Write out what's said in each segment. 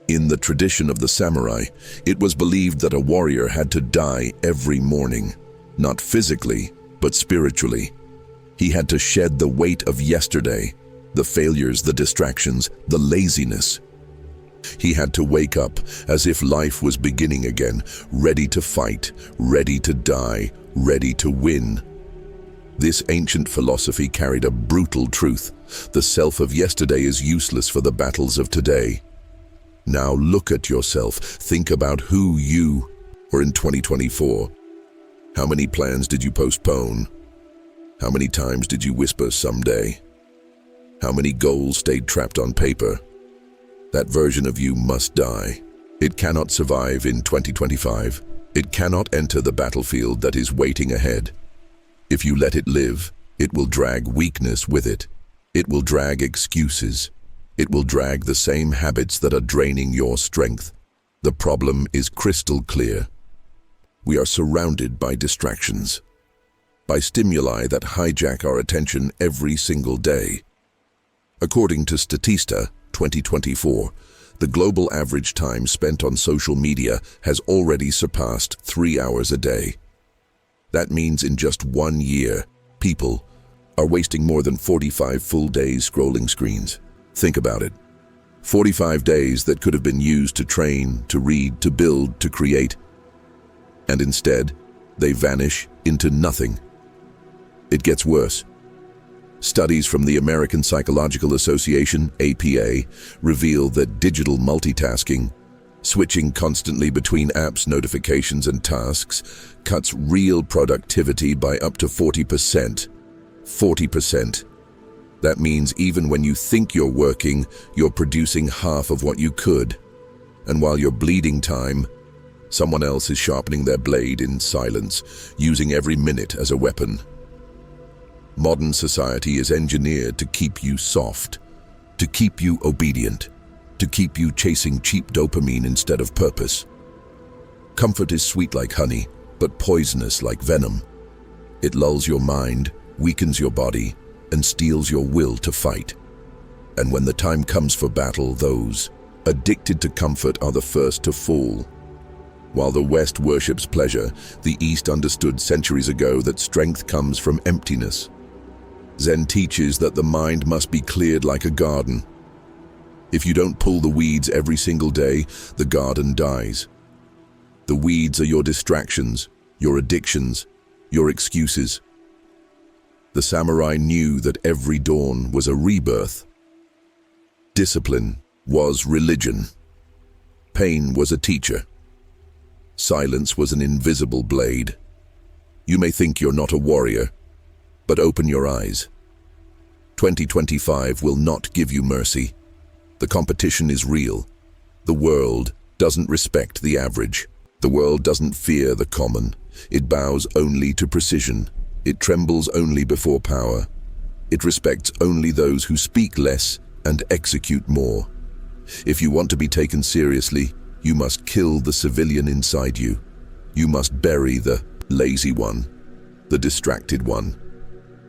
In the tradition of the samurai, it was believed that a warrior had to die every morning, not physically, but spiritually. He had to shed the weight of yesterday, the failures, the distractions, the laziness. He had to wake up as if life was beginning again, ready to fight, ready to die, ready to win. This ancient philosophy carried a brutal truth. The self of yesterday is useless for the battles of today. Now look at yourself. Think about who you were in 2024. How many plans did you postpone? How many times did you whisper someday? How many goals stayed trapped on paper? That version of you must die. It cannot survive in 2025. It cannot enter the battlefield that is waiting ahead. If you let it live, it will drag weakness with it. It will drag excuses. It will drag the same habits that are draining your strength. The problem is crystal clear. We are surrounded by distractions, by stimuli that hijack our attention every single day. According to Statista 2024, the global average time spent on social media has already surpassed 3 hours a day. That means in just 1 year, people are wasting more than 45 full days scrolling screens. Think about it. 45 days that could have been used to train, to read, to build, to create. And instead, they vanish into nothing. It gets worse. Studies from the American Psychological Association, APA, reveal that digital multitasking, switching constantly between apps, notifications, and tasks, cuts real productivity by up to 40%. 40%. That means even when you think you're working, you're producing half of what you could. And while you're bleeding time, someone else is sharpening their blade in silence, using every minute as a weapon. Modern society is engineered to keep you soft, to keep you obedient, to keep you chasing cheap dopamine instead of purpose. Comfort is sweet like honey, but poisonous like venom. It lulls your mind, weakens your body, and steals your will to fight. And when the time comes for battle, those addicted to comfort are the first to fall. While the West worships pleasure, the East understood centuries ago that strength comes from emptiness. Zen teaches that the mind must be cleared like a garden. If you don't pull the weeds every single day, the garden dies. The weeds are your distractions, your addictions, your excuses. The samurai knew that every dawn was a rebirth. Discipline was religion. Pain was a teacher. Silence was an invisible blade. You may think you're not a warrior, but open your eyes. 2025 will not give you mercy. The competition is real. The world doesn't respect the average. The world doesn't fear the common. It bows only to precision. It trembles only before power. It respects only those who speak less and execute more. If you want to be taken seriously, you must kill the civilian inside you. You must bury the lazy one, the distracted one,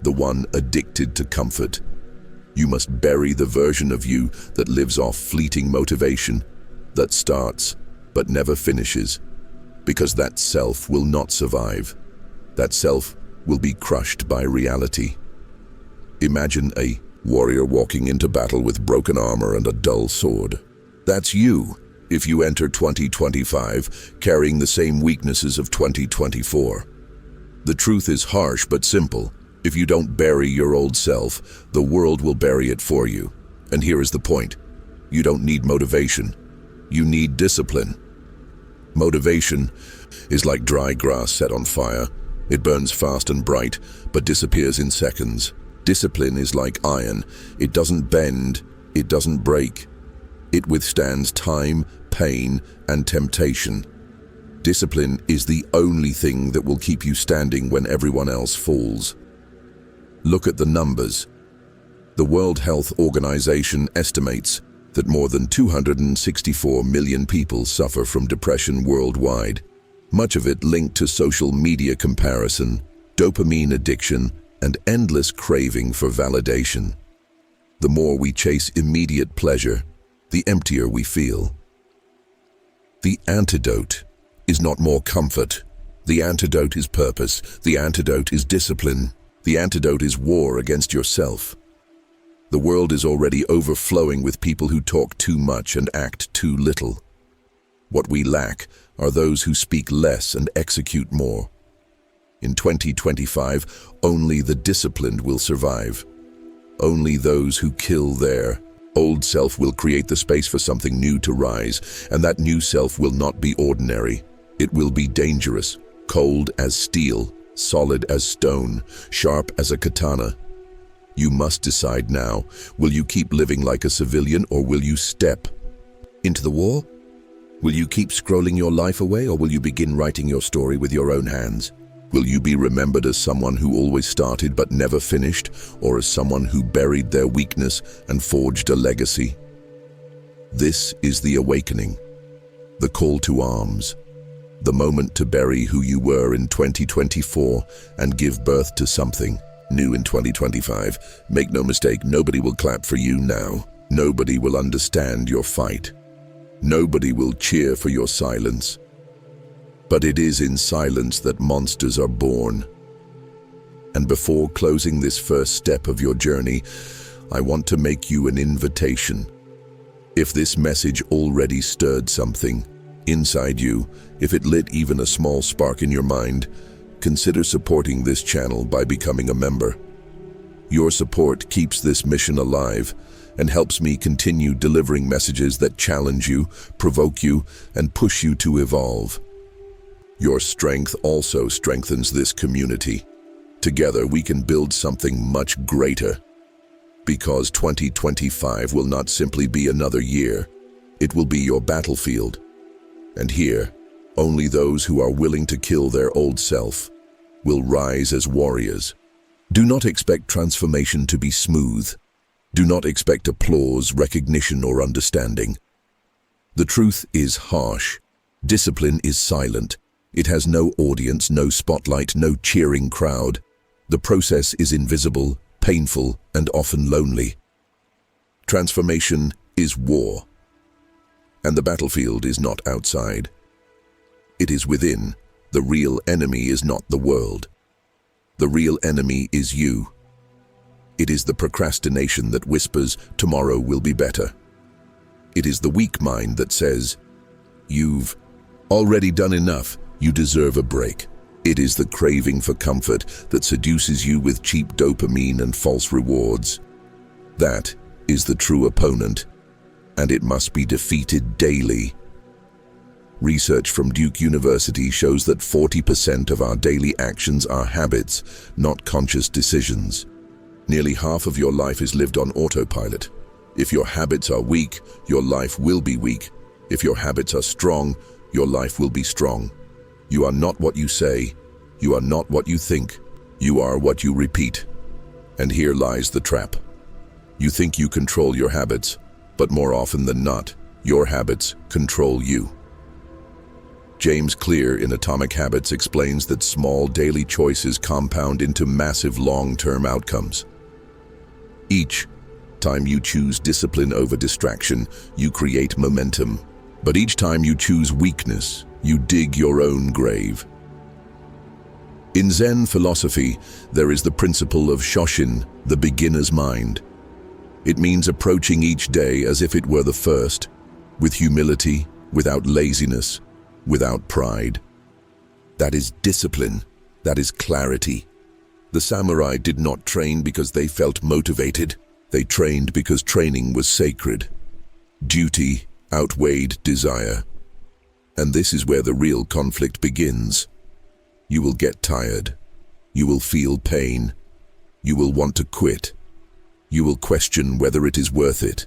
the one addicted to comfort. You must bury the version of you that lives off fleeting motivation, that starts but never finishes, because that self will not survive. That self will be crushed by reality. Imagine a warrior walking into battle with broken armor and a dull sword. That's you if you enter 2025 carrying the same weaknesses of 2024. The truth is harsh but simple. If you don't bury your old self, the world will bury it for you. And here is the point. You don't need motivation. You need discipline. Motivation is like dry grass set on fire. It burns fast and bright, but disappears in seconds. Discipline is like iron. It doesn't bend, it doesn't break. It withstands time, pain, and temptation. Discipline is the only thing that will keep you standing when everyone else falls. Look at the numbers. The World Health Organization estimates that more than 264 million people suffer from depression worldwide, much of it linked to social media comparison, dopamine addiction, and endless craving for validation. The more we chase immediate pleasure, the emptier we feel. The antidote is not more comfort. The antidote is purpose. The antidote is discipline. The antidote is war against yourself. The world is already overflowing with people who talk too much and act too little. What we lack are those who speak less and execute more. In 2025, only the disciplined will survive. Only those who kill their old self will create the space for something new to rise, and that new self will not be ordinary. It will be dangerous, cold as steel, solid as stone, sharp as a katana. You must decide now. Will you keep living like a civilian, or will you step into the war? Will you keep scrolling your life away, or will you begin writing your story with your own hands? Will you be remembered as someone who always started but never finished, or as someone who buried their weakness and forged a legacy? This is the awakening, the call to arms, the moment to bury who you were in 2024 and give birth to something new in 2025. Make no mistake, nobody will clap for you now. Nobody will understand your fight. Nobody will cheer for your silence. But it is in silence that monsters are born. And before closing this first step of your journey, I want to make you an invitation. If this message already stirred something inside you, if it lit even a small spark in your mind, consider supporting this channel by becoming a member. Your support keeps this mission alive and helps me continue delivering messages that challenge you, provoke you, and push you to evolve. Your strength also strengthens this community. Together we can build something much greater. Because 2025 will not simply be another year, it will be your battlefield. And here, only those who are willing to kill their old self will rise as warriors. Do not expect transformation to be smooth. Do not expect applause, recognition, or understanding. The truth is harsh. Discipline is silent. It has no audience, no spotlight, no cheering crowd. The process is invisible, painful, and often lonely. Transformation is war. And the battlefield is not outside. It is within. The real enemy is not the world. The real enemy is you. It is the procrastination that whispers, tomorrow will be better. It is the weak mind that says, you've already done enough, you deserve a break. It is the craving for comfort that seduces you with cheap dopamine and false rewards. That is the true opponent, and it must be defeated daily. Research from Duke University shows that 40% of our daily actions are habits, not conscious decisions. Nearly half of your life is lived on autopilot. If your habits are weak, your life will be weak. If your habits are strong, your life will be strong. You are not what you say. You are not what you think. You are what you repeat. And here lies the trap. You think you control your habits, but more often than not, your habits control you. James Clear in Atomic Habits explains that small daily choices compound into massive long-term outcomes. Each time you choose discipline over distraction, you create momentum. But each time you choose weakness, you dig your own grave. In Zen philosophy, there is the principle of Shoshin, the beginner's mind. It means approaching each day as if it were the first, with humility, without laziness, without pride. That is discipline. That is clarity. The samurai did not train because they felt motivated. They trained because training was sacred. Duty outweighed desire. And this is where the real conflict begins. You will get tired. You will feel pain. You will want to quit. You will question whether it is worth it.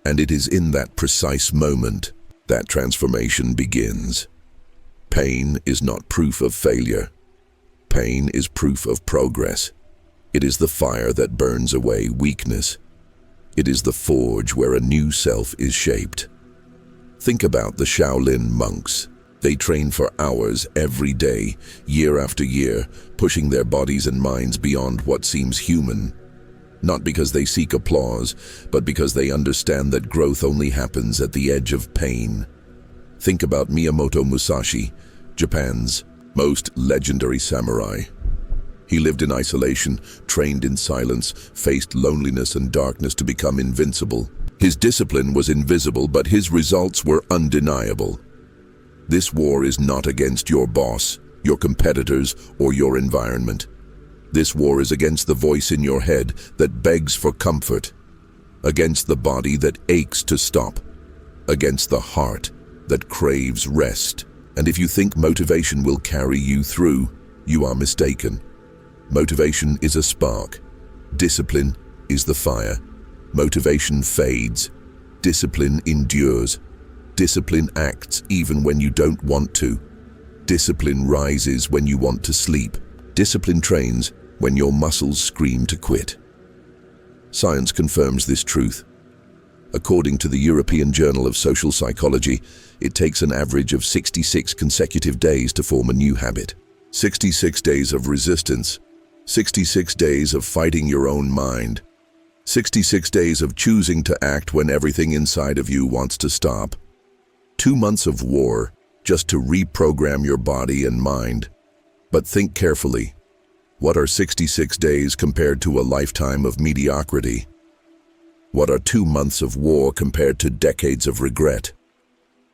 And it is in that precise moment that transformation begins. Pain is not proof of failure. Pain is proof of progress. It is the fire that burns away weakness. It is the forge where a new self is shaped. Think about the Shaolin monks. They train for hours every day, year after year, pushing their bodies and minds beyond what seems human. Not because they seek applause, but because they understand that growth only happens at the edge of pain. Think about Miyamoto Musashi, Japan's most legendary samurai. He lived in isolation, trained in silence, faced loneliness and darkness to become invincible. His discipline was invisible, but his results were undeniable. This war is not against your boss, your competitors, or your environment. This war is against the voice in your head that begs for comfort, against the body that aches to stop, against the heart that craves rest. And if you think motivation will carry you through, you are mistaken. Motivation is a spark. Discipline is the fire. Motivation fades. Discipline endures. Discipline acts even when you don't want to. Discipline rises when you want to sleep. Discipline trains when your muscles scream to quit. Science confirms this truth. According to the European Journal of Social Psychology, it takes an average of 66 consecutive days to form a new habit. 66 days of resistance. 66 days of fighting your own mind. 66 days of choosing to act when everything inside of you wants to stop. 2 months of war just to reprogram your body and mind. But think carefully. What are 66 days compared to a lifetime of mediocrity? What are 2 months of war compared to decades of regret?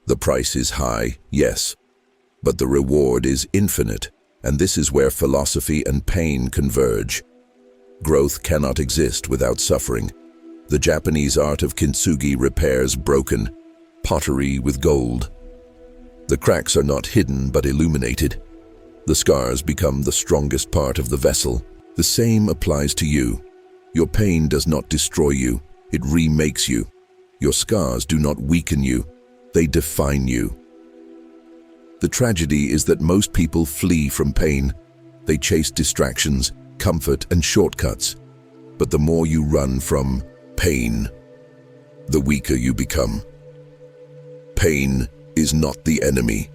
The price is high, yes, but the reward is infinite, and this is where philosophy and pain converge. Growth cannot exist without suffering. The Japanese art of kintsugi repairs broken pottery with gold. The cracks are not hidden but illuminated. The scars become the strongest part of the vessel. The same applies to you. Your pain does not destroy you, it remakes you. Your scars do not weaken you, they define you. The tragedy is that most people flee from pain. They chase distractions, comfort, and shortcuts. But the more you run from pain, the weaker you become. Pain is not the enemy.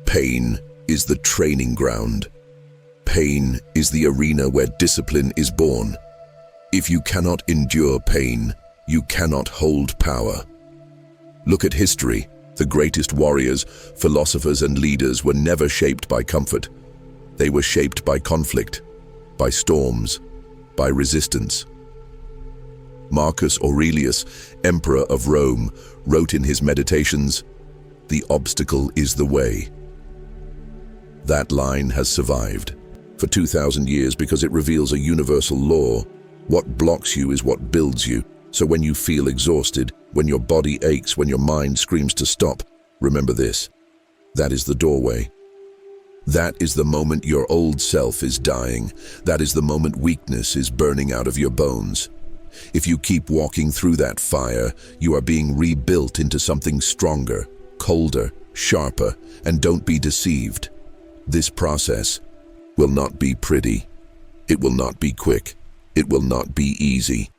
Pain is the training ground. Pain is the arena where discipline is born. If you cannot endure pain, you cannot hold power. Look at history. The greatest warriors, philosophers, and leaders were never shaped by comfort. They were shaped by conflict, by storms, by resistance. Marcus Aurelius, Emperor of Rome, wrote in his Meditations, "The obstacle is the way." That line has survived for 2,000 years because it reveals a universal law. What blocks you is what builds you. So when you feel exhausted, when your body aches, when your mind screams to stop, remember this. That is the doorway. That is the moment your old self is dying. That is the moment weakness is burning out of your bones. If you keep walking through that fire, you are being rebuilt into something stronger, colder, sharper, and don't be deceived. This process will not be pretty. It will not be quick. It will not be easy.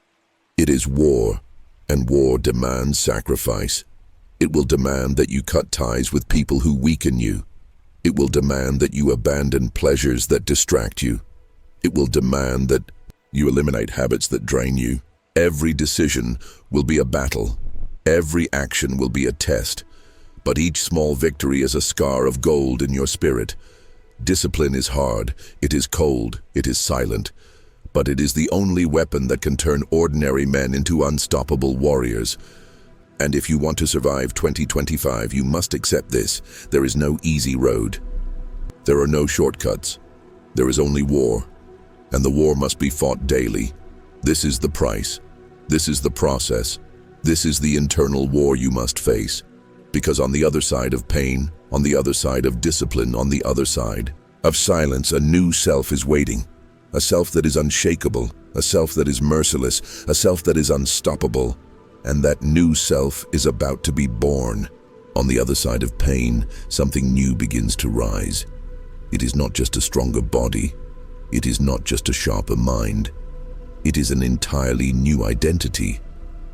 It is war, and war demands sacrifice. It will demand that you cut ties with people who weaken you. It will demand that you abandon pleasures that distract you. It will demand that you eliminate habits that drain you. Every decision will be a battle. Every action will be a test. But each small victory is a scar of gold in your spirit. Discipline is hard, it is cold, it is silent. But it is the only weapon that can turn ordinary men into unstoppable warriors. And if you want to survive 2025, you must accept this. There is no easy road. There are no shortcuts. There is only war. And the war must be fought daily. This is the price. This is the process. This is the internal war you must face. Because on the other side of pain, on the other side of discipline, on the other side of silence, a new self is waiting. A self that is unshakable, a self that is merciless, a self that is unstoppable. And that new self is about to be born. On the other side of pain, something new begins to rise. It is not just a stronger body. It is not just a sharper mind. It is an entirely new identity.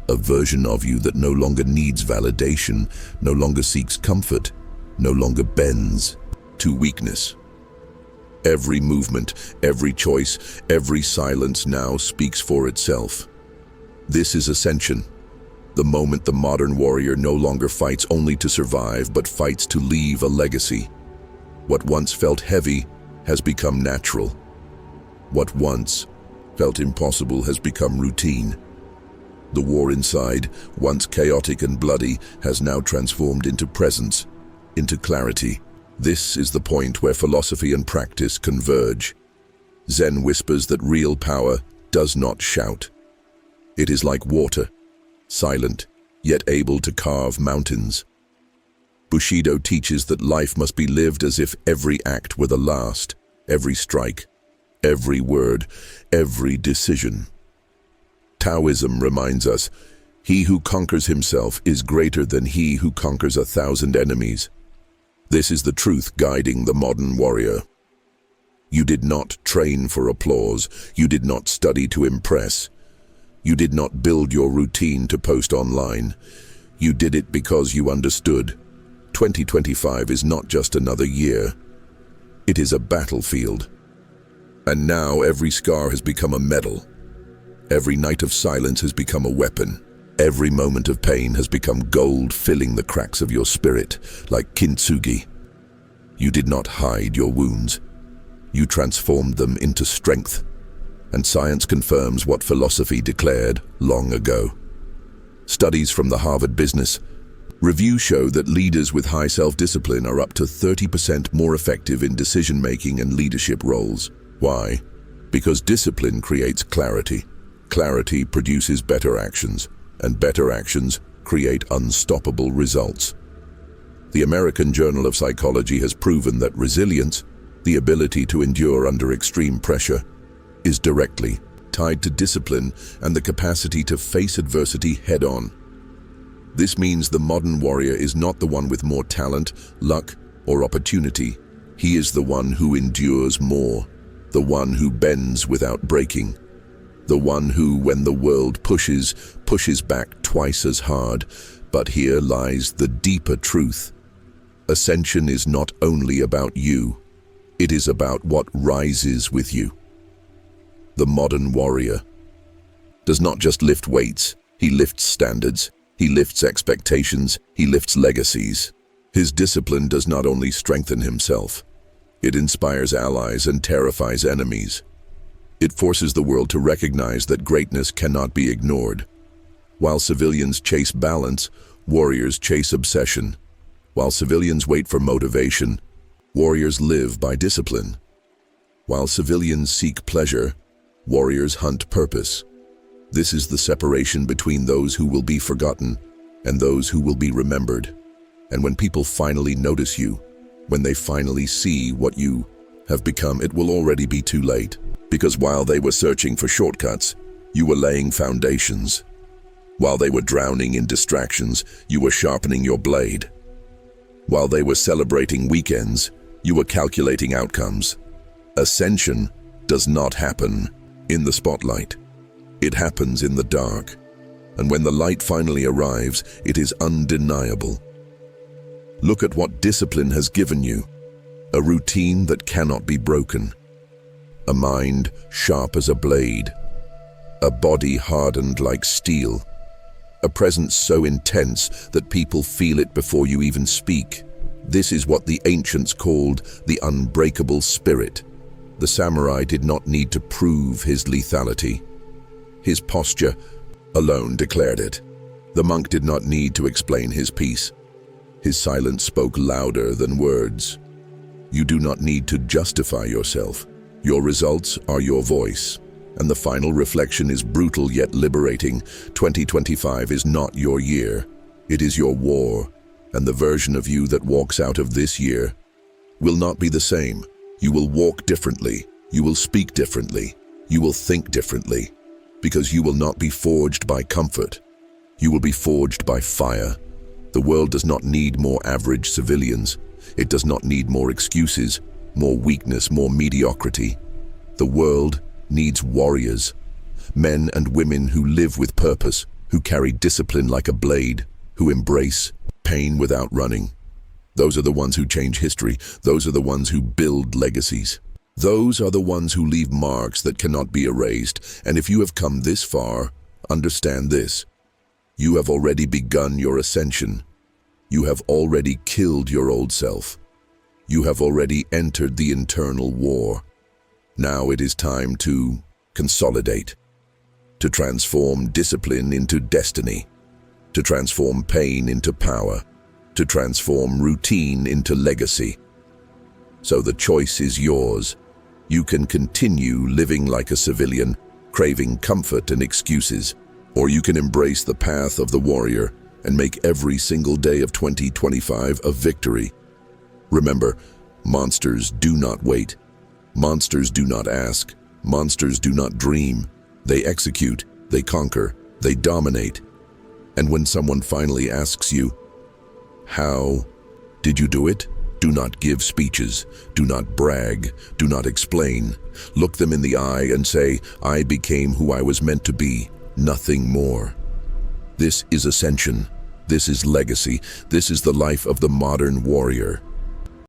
A version of you that no longer needs validation, no longer seeks comfort, no longer bends to weakness. Every movement, every choice, every silence now speaks for itself. This is ascension. The moment the modern warrior no longer fights only to survive, but fights to leave a legacy. What once felt heavy has become natural. What once felt impossible has become routine. The war inside, once chaotic and bloody, has now transformed into presence, into clarity. This is the point where philosophy and practice converge. Zen whispers that real power does not shout. It is like water, silent, yet able to carve mountains. Bushidō teaches that life must be lived as if every act were the last, every strike, every word, every decision. Taoism reminds us, he who conquers himself is greater than he who conquers 1,000 enemies. This is the truth guiding the modern warrior. You did not train for applause. You did not study to impress. You did not build your routine to post online. You did it because you understood. 2025 is not just another year. It is a battlefield. And now every scar has become a medal. Every night of silence has become a weapon. Every moment of pain has become gold filling the cracks of your spirit, like kintsugi. You did not hide your wounds. You transformed them into strength. And science confirms what philosophy declared long ago. Studies from the Harvard Business Review show that leaders with high self-discipline are up to 30% more effective in decision-making and leadership roles. Why? Because discipline creates clarity. Clarity produces better actions, and better actions create unstoppable results. The American Journal of Psychology has proven that resilience, the ability to endure under extreme pressure, is directly tied to discipline and the capacity to face adversity head-on. This means the modern warrior is not the one with more talent, luck, or opportunity. He is the one who endures more, the one who bends without breaking, the one who, when the world pushes back twice as hard. But here lies the deeper truth. Ascension is not only about you, it is about what rises with you. The modern warrior does not just lift weights, he lifts standards, he lifts expectations, he lifts legacies. His discipline does not only strengthen himself, it inspires allies and terrifies enemies. It forces the world to recognize that greatness cannot be ignored. While civilians chase balance, warriors chase obsession. While civilians wait for motivation, warriors live by discipline. While civilians seek pleasure, warriors hunt purpose. This is the separation between those who will be forgotten and those who will be remembered. And when people finally notice you, when they finally see what you have become, it will already be too late. Because while they were searching for shortcuts, you were laying foundations. While they were drowning in distractions, you were sharpening your blade. While they were celebrating weekends, you were calculating outcomes. Ascension does not happen in the spotlight. It happens in the dark. And when the light finally arrives, it is undeniable. Look at what discipline has given you. A routine that cannot be broken. A mind sharp as a blade. A body hardened like steel. A presence so intense that people feel it before you even speak. This is what the ancients called the unbreakable spirit. The samurai did not need to prove his lethality. His posture alone declared it. The monk did not need to explain his peace. His silence spoke louder than words. You do not need to justify yourself. Your results are your voice. And the final reflection is brutal yet liberating. 2025 is not your year. It is your war. And the version of you that walks out of this year will not be the same. You will walk differently. You will speak differently. You will think differently. Because you will not be forged by comfort. You will be forged by fire. The world does not need more average civilians. It does not need more excuses, more weakness, more mediocrity. The world needs warriors, men and women who live with purpose, who carry discipline like a blade, who embrace pain without running. Those are the ones who change history. Those are the ones who build legacies. Those are the ones who leave marks that cannot be erased. And if you have come this far, understand this. You have already begun your ascension. You have already killed your old self. You have already entered the internal war. Now it is time to consolidate, to transform discipline into destiny, to transform pain into power, to transform routine into legacy. So the choice is yours. You can continue living like a civilian, craving comfort and excuses, or you can embrace the path of the warrior and make every single day of 2025 a victory. Remember, monsters do not wait. Monsters do not ask. Monsters do not dream. They execute, they conquer, they dominate. And when someone finally asks you, "How did you do it?" Do not give speeches. Do not brag. Do not explain. Look them in the eye and say, "I became who I was meant to be, nothing more." This is ascension. This is legacy. This is the life of the modern warrior.